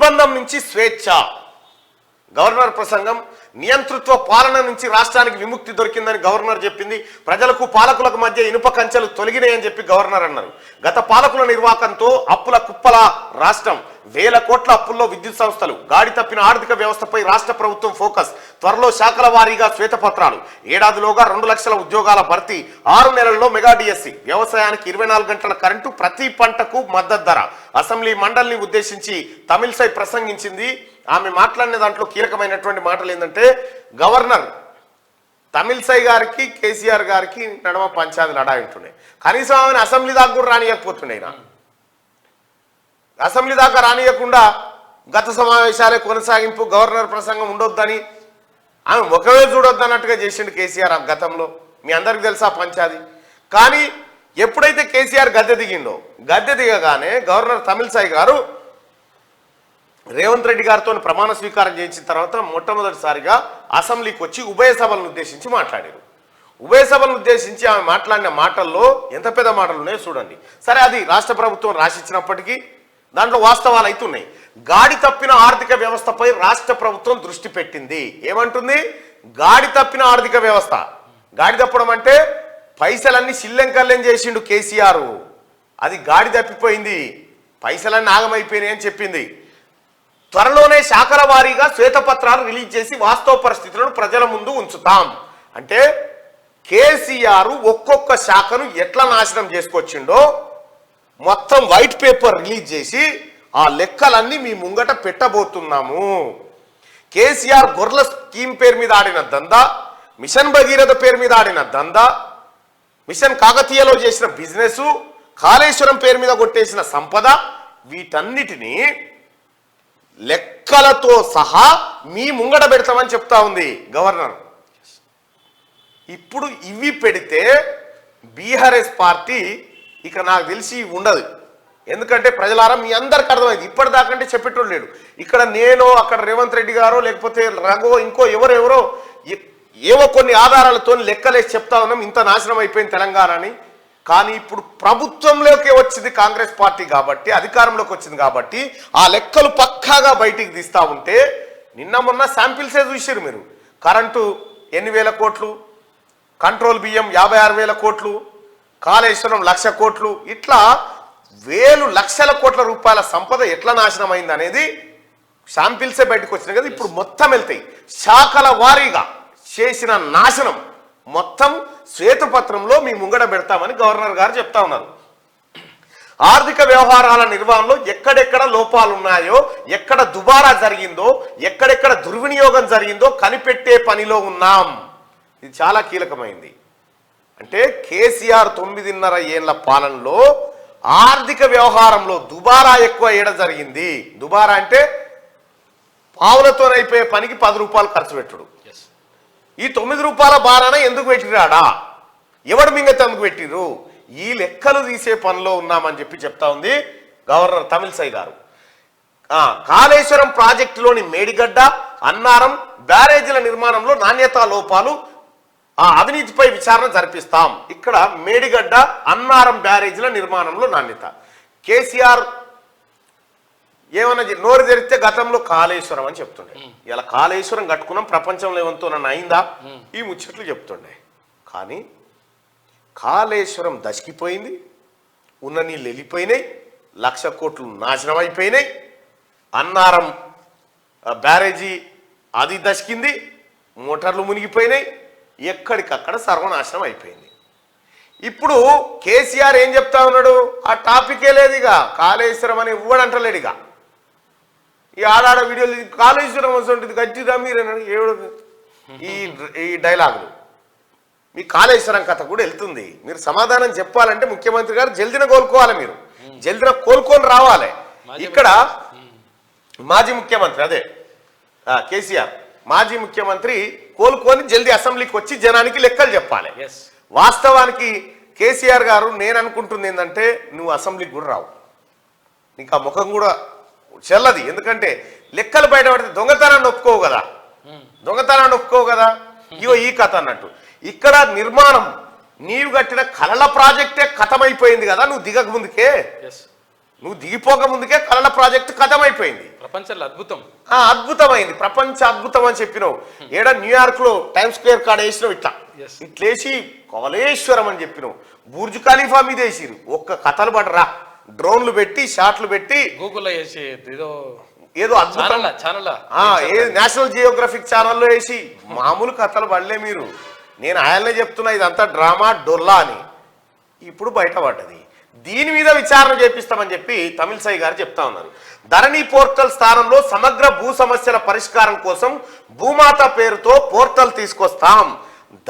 నిర్బంధం నుంచి స్వేచ్ఛ. గవర్నర్ ప్రసంగం. నియంతృత్వ పాలన నుంచి రాష్ట్రానికి విముక్తి దొరికిందని గవర్నర్ చెప్పింది. ప్రజలకు పాలకులకు మధ్య ఇనుప కంచెలు తొలగినాయని చెప్పి గవర్నర్ అన్నారు. గత పాలకుల నిర్వాకంతో అప్పుల కుప్పల రాష్ట్రం. వేల కోట్ల అప్పుల్లో విద్యుత్ సంస్థలు. గాడి తప్పిన ఆర్థిక వ్యవస్థపై రాష్ట్ర ప్రభుత్వం ఫోకస్. త్వరలో శాఖల వారీగా శ్వేతపత్రాలు. ఏడాదిలోగా 2 లక్షల ఉద్యోగాల భర్తీ. 6 నెలల్లో మెగా డిఎస్సి. వ్యవసాయానికి 24 గంటల కరెంటు. ప్రతి పంటకు మద్దతు ధర. అసెంబ్లీ మండలిని ఉద్దేశించి తమిళసై ప్రసంగించింది. ఆమె మాట్లాడిన దాంట్లో కీలకమైనటువంటి మాటలు ఏంటంటే, గవర్నర్ తమిళసై గారికి కేసీఆర్ గారికి నడమ పంచాయతీ లడాయి ఉంటుండే. కనీసం ఆమెను అసెంబ్లీ దాకా కూడా రానియకపోతుండే. అసెంబ్లీ దాకా రానియకుండా గత సమావేశాలే కొనసాగింపు, గవర్నర్ ప్రసంగం ఉండొద్దని, ఆమె ఒకవే చూడొద్దు అన్నట్టుగా చేసిండు కేసీఆర్ ఆ గతంలో. మీ అందరికి తెలుసా పంచాది. కానీ ఎప్పుడైతే కేసీఆర్ గద్దె దిగిండో, గద్దె దిగగానే గవర్నర్ తమిళసై గారు రేవంత్ రెడ్డి గారితో ప్రమాణ స్వీకారం చేయించిన తర్వాత మొట్టమొదటిసారిగా అసెంబ్లీకి వచ్చి ఉభయ సభలను ఉద్దేశించి మాట్లాడారు. ఉభయ సభలను ఉద్దేశించి ఆమె మాట్లాడిన మాటల్లో ఎంత పెద్ద మాటలు ఉన్నాయో చూడండి. సరే, అది రాష్ట్ర ప్రభుత్వం రాసిచ్చినప్పటికీ దాంట్లో వాస్తవాలు అయితే ఉన్నాయి. గాడి తప్పిన ఆర్థిక వ్యవస్థపై రాష్ట్ర ప్రభుత్వం దృష్టి పెట్టింది. ఏమంటుంది? గాడి తప్పిన ఆర్థిక వ్యవస్థ. గాడి తప్పడం అంటే పైసలన్నీ సిల్లెంకల్లెం చేసిండు కేసీఆర్. అది గాడి తప్పిపోయింది, పైసలన్నీ ఆగమైపోయినాయి అని చెప్పింది. త్వరలోనే శాఖల వారీగా శ్వేతపత్రాలు రిలీజ్ చేసి వాస్తవ పరిస్థితులను ప్రజల ముందు ఉంచుతాం. అంటే కేసీఆర్ ఒక్కొక్క శాఖను ఎట్లా నాశనం చేసుకొచ్చిండో మొత్తం వైట్ పేపర్ రిలీజ్ చేసి ఆ లెక్కలన్నీ మీ ముంగట పెట్టబోతున్నాము. కేసీఆర్ గొర్రెల స్కీమ్ పేరు మీద ఆడిన దందా, మిషన్ భగీరథ పేరు మీద ఆడిన దందా, మిషన్ కాకతీయలో చేసిన బిజినెస్, కాళేశ్వరం పేరు మీద కొట్టేసిన సంపద, వీటన్నిటినీ లెక్కలతో సహా మీ ముంగట పెడతామని చెప్తా ఉంది గవర్నర్. ఇప్పుడు ఇవి పెడితే బీఆర్ఎస్ పార్టీ ఇక నాకు తెలిసి ఉండదు. ఎందుకంటే ప్రజలారా మీ అందరికి అర్థమైంది. ఇప్పటిదాకంటే చెప్పేటోళ్ళు లేడు. ఇక్కడ నేను, అక్కడ రేవంత్ రెడ్డి గారో లేకపోతే రఘువో ఇంకో ఎవరెవరో ఏవో కొన్ని ఆధారాలతో లెక్కలేసి చెప్తా ఉన్నాం ఇంత నాశనం అయిపోయింది తెలంగాణ అని. కానీ ఇప్పుడు ప్రభుత్వంలోకి వచ్చింది కాంగ్రెస్ పార్టీ కాబట్టి, అధికారంలోకి వచ్చింది కాబట్టి ఆ లెక్కలు పక్కాగా బయటికి తీస్తూ ఉంటే, నిన్న మొన్న శాంపిల్సే చూసారు మీరు. కరెంటు 8,000 కోట్లు, కంట్రోల్ బియ్యం 56,000 కోట్లు, కాళేశ్వరం 1,00,000 కోట్లు, ఇట్లా వేలు లక్షల కోట్ల రూపాయల సంపద ఎట్లా నాశనం అయింది అనేది శాంపిల్సే బయటకు వచ్చినాయి కదా. ఇప్పుడు మొత్తం వెళ్తాయి. శాఖల వారీగా చేసిన నాశనం మొత్తం శ్వేతపత్రంలో మీ ముంగడ పెడతామని గవర్నర్ గారు చెప్తా ఉన్నారు. ఆర్థిక వ్యవహారాల నిర్వహణలో ఎక్కడెక్కడ లోపాలు ఉన్నాయో, ఎక్కడ దుబారా జరిగిందో, ఎక్కడెక్కడ దుర్వినియోగం జరిగిందో కనిపెట్టే పనిలో ఉన్నాం. ఇది చాలా కీలకమైంది. అంటే కేసీఆర్ 9.5 ఏళ్ల పాలనలో ఆర్థిక వ్యవహారంలో దుబారా ఎక్కువ ఏడ జరిగింది. దుబారా అంటే పావులతోనైపోయే పనికి 10 రూపాయలు ఖర్చు పెట్టుడు. ఈ 9 రూపాయల బారాన ఎందుకు పెట్టిరాడా, ఎవడు మింగతే ఎందుకు పెట్టిరు, ఈ లెక్కలు తీసే పనిలో ఉన్నామని చెప్పి చెప్తా ఉంది గవర్నర్ తమిళసై గారు. కాళేశ్వరం ప్రాజెక్టులోని మేడిగడ్డ, అన్నారం బ్యారేజీల నిర్మాణంలో నాణ్యతా లోపాలు, అవినీతిపై విచారణ జరిపిస్తాం. ఇక్కడ మేడిగడ్డ, అన్నారం బ్యారేజీల నిర్మాణంలో నాణ్యత. కేసీఆర్ ఏమన్నా నోరు తెరిస్తే గతంలో కాళేశ్వరం అని చెప్తుండే. ఇలా కాళేశ్వరం కట్టుకున్నాం, ప్రపంచంలో ఏమంతో నన్ను అయిందా, ఈ ముచ్చట్లు చెప్తుండే. కానీ కాళేశ్వరం దశకిపోయింది, ఉన్న నీళ్ళు వెళ్ళిపోయినాయి, 1,00,000 కోట్లు నాశనం అయిపోయినాయి. అన్నారం బ్యారేజీ అది దశకింది, మోటార్లు మునిగిపోయినాయి, ఎక్కడికక్కడ సర్వనాశనం అయిపోయింది. ఇప్పుడు కేసీఆర్ ఏం చెప్తా ఉన్నాడు, ఆ టాపికే లేదు ఇక. కాళేశ్వరం అని ఇవ్వడంటలేడుగా. ఈ ఆడాడ వీడియోలు కాళేశ్వరం వస్తుంటుంది గట్టిగా మీరు ఈ డైలాగులు. మీ కాళేశ్వరం కథ కూడా వెళ్తుంది. మీరు సమాధానం చెప్పాలంటే ముఖ్యమంత్రి గారు జల్దిన కోలుకోవాలి, మీరు జల్దిన కోలుకొని రావాలి. ఇక్కడ మాజీ ముఖ్యమంత్రి అదే కేసీఆర్ మాజీ ముఖ్యమంత్రి కోలుకొని జల్దీ అసెంబ్లీకి వచ్చి జనానికి లెక్కలు చెప్పాలి. వాస్తవానికి కేసీఆర్ గారు నేను అనుకుంటుంది ఏంటంటే, నువ్వు అసెంబ్లీకి కూడా రావు, నీకు ఆ ముఖం కూడా చెల్లది. ఎందుకంటే లెక్కలు బయటపడితే దొంగతనాన్ని ఒప్పుకోవు కదా, దొంగతనాన్ని ఒప్పుకోవు కదా. ఇగో ఈ కథ అన్నట్టు. ఇక్కడ నిర్మాణం నీవు కట్టిన కలల ప్రాజెక్టే కథమైపోయింది కదా నువ్వు దిగక ముందుకే. నువ్వు దిగిపోక ముందుకే కలల ప్రాజెక్టు కథమైపోయింది. ప్రపంచంలో అద్భుతం, అద్భుతమైంది, ప్రపంచ అద్భుతం అని చెప్పినావు. ఏడ న్యూయార్క్ లో టైమ్ స్క్వేర్ కాడ వేసినావు, ఇట్లేసి కాళేశ్వరం అని చెప్పినావు. బుర్జ్ ఖలీఫా మీద వేసిరు, ఒక్క కథలు పడరా, డ్రోన్లు పెట్టి షాట్లు పెట్టి గూగుల్లో వేసి ఏదో అద్భుతం, నేషనల్ జియోగ్రఫిక్ ఛానల్లో వేసి మామూలు కథలు పడలే మీరు. నేను ఆయననే చెప్తున్నా ఇదంతా డ్రామా డొల్లా అని. ఇప్పుడు బయటపడ్డది. దీని మీద విచారణ చేపిస్తామని చెప్పి తమిళసై గారు చెప్తా ఉన్నారు. ధరణి పోర్టల్ స్థానంలో సమగ్ర భూ సమస్యల పరిష్కారం కోసం భూమాత పేరుతో పోర్టల్ తీసుకొస్తాం.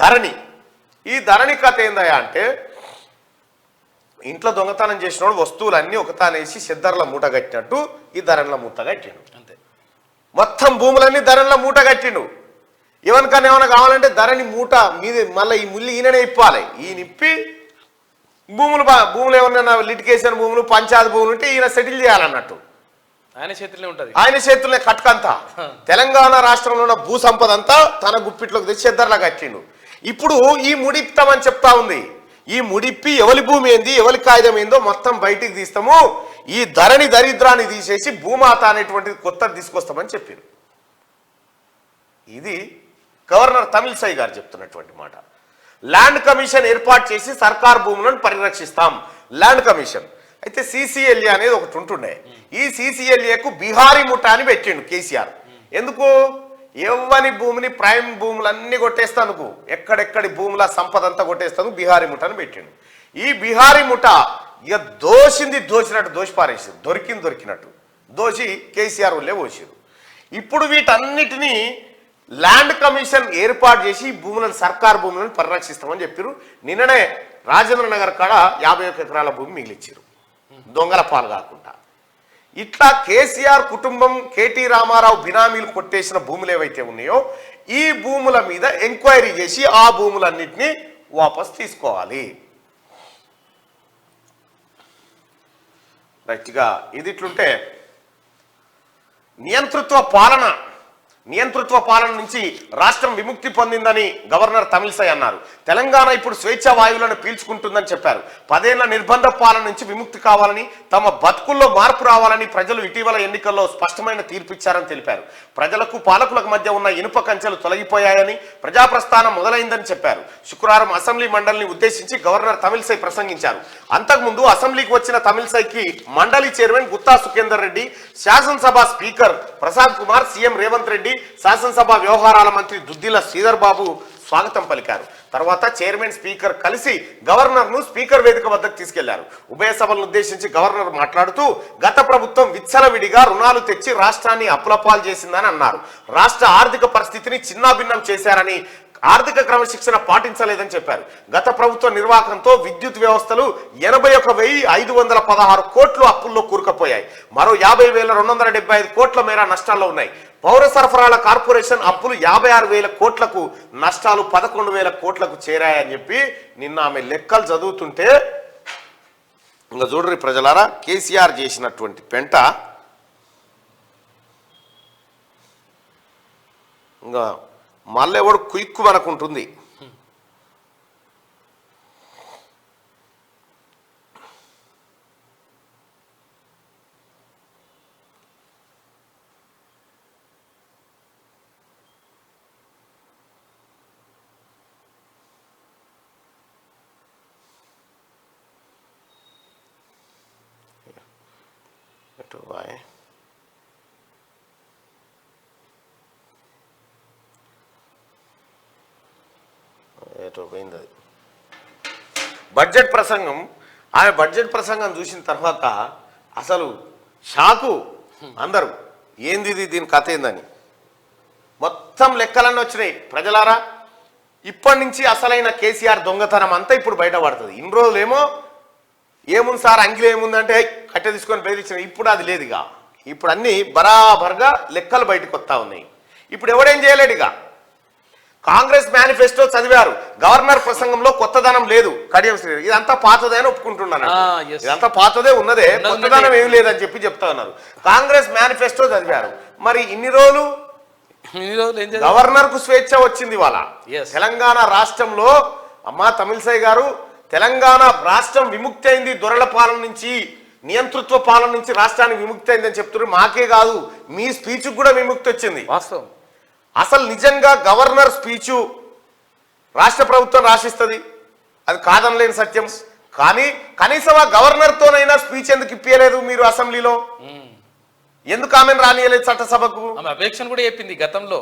ధరణి, ఈ ధరణి కథ ఏందయ్యా అంటే, ఇంట్లో దొంగతనం చేసినోడు వస్తువులన్నీ ఒకతానేసి సిద్ధర్ల మూట కట్టినట్టు ఈ ధరణిల మూట కట్టిండు. అంతే, మొత్తం భూములన్నీ ధరణిల మూట కట్టిండు. ఎవరికన్నా ఏమైనా కావాలంటే ధరణి మూట మీద మళ్ళీ ఈ ముళ్ళు ఈయననే ఇప్పాలి. ఈయన ఇప్పి భూములు ఏమన్నా లిటికేషన్ భూములు పంచాయతీ భూములు ఉంటే ఈయన సెటిల్ చేయాలన్నట్టు. ఆయన చేతిలో ఉంటుంది, ఆయన చేతుల్లో కట్కంతా. తెలంగాణ రాష్ట్రంలో ఉన్న భూ సంపద అంతా తన గుప్పిట్లోకి తెచ్చి చెద్దర్లా కట్టిండు. ఇప్పుడు ఈ ముడిప్తామని చెప్తా ఉంది. ఈ ముడిప్పి ఎవరి భూమి ఏంది, ఎవరి కాగితం ఏందో మొత్తం బయటికి తీస్తాము, ఈ ధరణి దరిద్రాన్ని తీసేసి భూమాత అనేటువంటిది కొత్తది తీసుకొస్తామని చెప్పారు. ఇది గవర్నర్ తమిళసై గారు చెప్తున్నటువంటి మాట. ల్యాండ్ కమిషన్ ఏర్పాటు చేసి సర్కార్ భూములను పరిరక్షిస్తాం. ల్యాండ్ కమిషన్ అయితే సిసిఎల్ఏ అనేది ఒకటి ఉంటుండే. ఈ సిసిఎల్ఏకు బిహారీ ముఠా అని పెట్టిండు కేసీఆర్. ఎందుకు? ఎవ్వని భూమిని ప్రైమ్ భూములన్నీ కొట్టేస్తానుకు, ఎక్కడెక్కడి భూముల సంపద అంతా కొట్టేస్తాను బిహారీ ముఠాని పెట్టిండు. ఈ బిహారీ ముఠా ఇక దోచినట్టు దోచి పారేసారు, దొరికినట్టు దోచి కేసీఆర్ వాళ్ళే పోసారు. ఇప్పుడు వీటన్నిటినీ ల్యాండ్ కమిషన్ ఏర్పాటు చేసి భూములను సర్కార్ భూములను పరిరక్షిస్తామని చెప్పారు. నిన్ననే రాజేంద్ర నగర్ కాడ 51 ఎకరాల భూమి మిగిలిచ్చారు, దొంగల పాలు కాకుండా. ఇట్లా కేసీఆర్ కుటుంబం, కేటీ రామారావు బినామీలు కొట్టేసిన భూములు ఏవైతే ఉన్నాయో ఈ భూముల మీద ఎంక్వైరీ చేసి ఆ భూములన్నింటినీ వాపస్ తీసుకోవాలి. రైట్గా ఇది ఇట్లుంటే నియంతృత్వ పాలన నుంచి రాష్ట్రం విముక్తి పొందిందని గవర్నర్ తమిళసై అన్నారు. తెలంగాణ ఇప్పుడు స్వేచ్ఛ వాయువులను పీల్చుకుంటుందని చెప్పారు. 10 ఏళ్ల నిర్బంధ పాలన నుంచి విముక్తి కావాలని, తమ బతుకుల్లో మార్పు రావాలని ప్రజలు ఇటీవల ఎన్నికల్లో స్పష్టమైన తీర్పిచ్చారని తెలిపారు. ప్రజలకు పాలకులకు మధ్య ఉన్న ఇనుప కంచెలు తొలగిపోయాయని, ప్రజాప్రస్థానం మొదలైందని చెప్పారు. శుక్రవారం అసెంబ్లీ మండలిని ఉద్దేశించి గవర్నర్ తమిళసై ప్రసంగించారు. అంతకుముందు అసెంబ్లీకి వచ్చిన తమిళసైకి మండలి చైర్మన్ గుత్తా సుఖేందర్ రెడ్డి, శాసనసభ స్పీకర్ ప్రసాద్ కుమార్, సీఎం రేవంత్ రెడ్డి, శాసనసభ వ్యవహారాల మంత్రి దుద్దిల శ్రీధర్ బాబు స్వాగతం పలికారు. తర్వాత చైర్మన్, స్పీకర్ కలిసి గవర్నర్ ను స్పీకర్ వేదిక వద్దకు తీసుకెళ్లారు. ఉభయ సభలను ఉద్దేశించి గవర్నర్ మాట్లాడుతూ గత ప్రభుత్వం విచ్చలవిడిగా రుణాలు తెచ్చి రాష్ట్రాన్ని అప్పులపాలు చేసిందని అన్నారు. రాష్ట్ర ఆర్థిక పరిస్థితిని చిన్నాభిన్నం చేశారని, ఆర్థిక క్రమశిక్షణ పాటించలేదని చెప్పారు. గత ప్రభుత్వ నిర్వాహకంతో విద్యుత్ వ్యవస్థలు 81,516 కోట్లు అప్పుల్లో కూరుకుపోయాయి. మరో 50,275 కోట్ల మేర నష్టాల్లో ఉన్నాయి. పౌర సరఫరాల కార్పొరేషన్ అప్పులు 56,000 కోట్లకు, నష్టాలు 11,000 కోట్లకు చేరాయని చెప్పి నిన్న ఆమె లెక్కలు చదువుతుంటే ఇంకా చూడరి ప్రజలారా, కేసీఆర్ చేసినటువంటి పెంట ఇంకా మళ్ళీ ఎవడు కుయిక్కు మనకుంటుంది. బాయ్ పోయింది అది బడ్జెట్ ప్రసంగం. ఆమె బడ్జెట్ ప్రసంగం చూసిన తర్వాత అసలు షాకు అందరూ, ఏంది దీని కథ ఏందని. మొత్తం లెక్కలన్నీ వచ్చినాయి. ప్రజలారా, ఇప్పటి నుంచి అసలైన కేసీఆర్ దొంగతనం అంతా ఇప్పుడు బయటపడుతుంది. ఇన్ని రోజులేమో ఏముంది సార్, అంగిలో ఏముందంటే కట్టె తీసుకొని బెదిరించిన, ఇప్పుడు అది లేదుగా. ఇప్పుడు అన్నీ బరాబర్గా లెక్కలు బయటకు వస్తూ ఉన్నాయి. ఇప్పుడు ఎవడేం చేయలేడుగా. కాంగ్రెస్ మేనిఫెస్టో చదివారు, గవర్నర్ ప్రసంగంలో కొత్తదనం లేదు. కడియం శ్రీధర్ ఇదంతా పాతదే అని ఒప్పుకుంటున్నాను. ఇదంతా పాతదే ఉన్నదే, కొత్తదనం ఏమి లేదని చెప్పి చెప్తా ఉన్నారు. కాంగ్రెస్ మేనిఫెస్టో చదివారు, మరి ఇన్ని రోజులు గవర్నర్ కు స్వేచ్ఛ వచ్చింది. ఇవాళ తెలంగాణ రాష్ట్రంలో అమ్మా తమిళసై గారు, తెలంగాణ రాష్ట్రం విముక్తి అయింది దొరల పాలన నుంచి, నియంతృత్వ పాలన నుంచి రాష్ట్రానికి విముక్తి అయిందని చెప్తున్నారు. మాకే కాదు, మీ స్పీచ్ కూడా విముక్తి వచ్చింది. వాస్తవం. అసలు నిజంగా గవర్నర్ స్పీచు రాష్ట్ర ప్రభుత్వం రాసిస్తుంది, అది కాదనలేని సత్యం. కానీ కనీసం ఆ గవర్నర్తోనైనా స్పీచ్ ఎందుకు ఇప్పించలేదు మీరు అసెంబ్లీలో? ఎందుకు ఆమెను రానియలేదు చట్టసభకు? ఆమె అబ్జెక్షన్ కూడా చెప్పింది గతంలో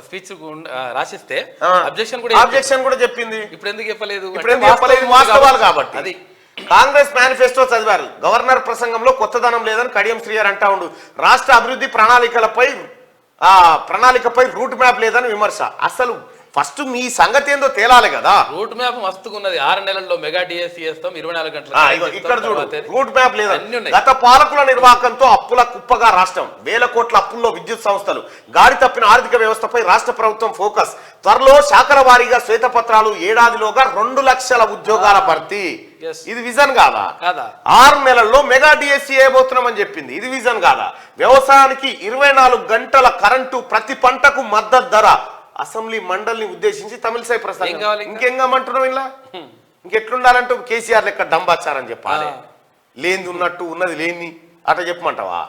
స్పీచ్ రాసిస్తే అబ్జెక్షన్ కూడా చెప్పింది. ఇప్పుడు ఎందుకు చెప్పలేదు? ఇప్పుడు ఎందుకు చెప్పలేదు? వాస్తవాలు కాబట్టి. అది కాంగ్రెస్ మేనిఫెస్టో చదివారు. గవర్నర్ ప్రసంగంలో కొత్తదనం లేదని కడియం శ్రీయర్ అంటా ఉండు. రాష్ట్ర అభివృద్ధి ప్రణాళికపై రూట్ మ్యాప్ లేదని విమర్శ. అసలు ఫస్ట్ మీ సంగతి ఏందో తేలాలి కదా. రూట్ మ్యాప్ మస్తుగా ఉన్నది. 6 నెలల్లో మెగా డిఎస్సి చేస్తాం, 24 గంటల ఇక్కడ చూడు, రూట్ మ్యాప్ లేదా. గత పాలకుల నిర్వాహకంతో అప్పుల కుప్పగా రాష్ట్రం, వేల కోట్ల అప్పుల్లో విద్యుత్ సంస్థలు, గాడి తప్పిన ఆర్థిక వ్యవస్థపై రాష్ట్ర ప్రభుత్వం ఫోకస్. త్వరలో శాఖల వారీగా శ్వేతపత్రాలు, ఏడాదిలోగా 2 లక్షల ఉద్యోగాల భర్తీ. ఇది విజన్ కాదా? 6 నెలల్లో మెగా డిఎస్సి వేయబోతున్నామని చెప్పింది. ఇది విజన్ కాదా? వ్యవసాయానికి 24 గంటల కరెంటు, ప్రతి పంటకు మద్దతు ధర. అసెంబ్లీ మండలిని ఉద్దేశించి తమిళసై ప్రసంగం. ఇంకేం కామంటున్నావు? ఇలా ఇంకెట్లుండాలంటే కేసీఆర్ లెక్క డంబాచారని చెప్పాలి. లేనిది ఉన్నట్టు, ఉన్నది లేని అట్లా చెప్పమంటావా?